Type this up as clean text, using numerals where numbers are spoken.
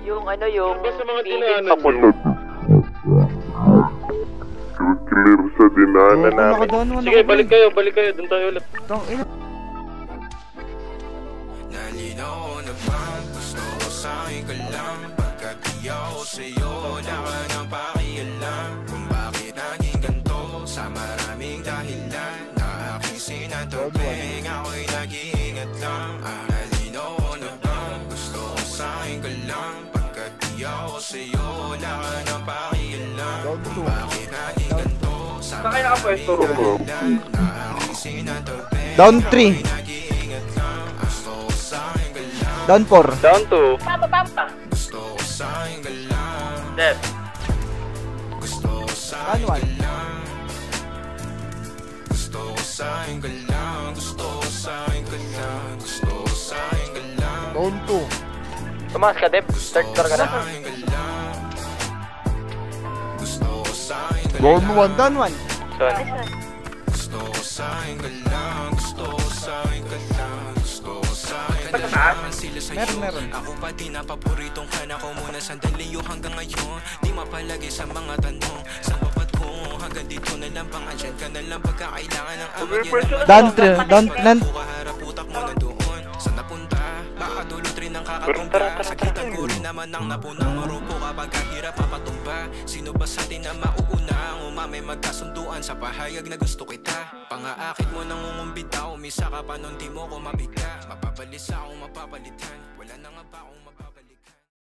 Yung ano yung Basta mga init dinaanan papunod. Clear sa dinaanan namin. Sige, balik kayo, dun tayo ulit. Nalinaw na ba? Gusto ko sa'yo ka lang. Pagkat di ako sa'yo, wala ka nang pakialam. Kung bakit naging ganito, sa maraming dahilan. Na aking sinatubing, ako'y nag-iingat lang. Nalinaw na ba? Gusto ko sa'yo ka lang. Pagkat di ako sa'yo, wala ka nang pakialam. Kung bakit naging ganito, sa maraming dahilan. Na aking sinatubing, Down 3. Down 4. Down to. Papa. Left. Down 1. Down 2. Tumakas ka, Deb. Third floor ka na. Down 1. Down 1. Sorry. Meron. Ako pa din ang paboritong ka na ko muna sandali yung hanggang ngayon. Di mapalagi sa mga tanong sa babat ko. Hanggang dito na lang bang andyan ka na lang pagkakailangan ng ama niya. Down 3. Down 9. Kaharap utak mo na doon. Saan napunta? Baka dulot rin ang kakatumba. Sakitan ko rin naman ang napunang marupo kapag kahirap mapatumba. Sino ba sa atin na mauuna? Ang umamay magkasunduan sa pahayag na gusto kita. Pangaakit mo nang umumbita. Umisa ka pa nun di mo ko mabigla. Mapapalis akong mapapalitan. Wala na nga ba akong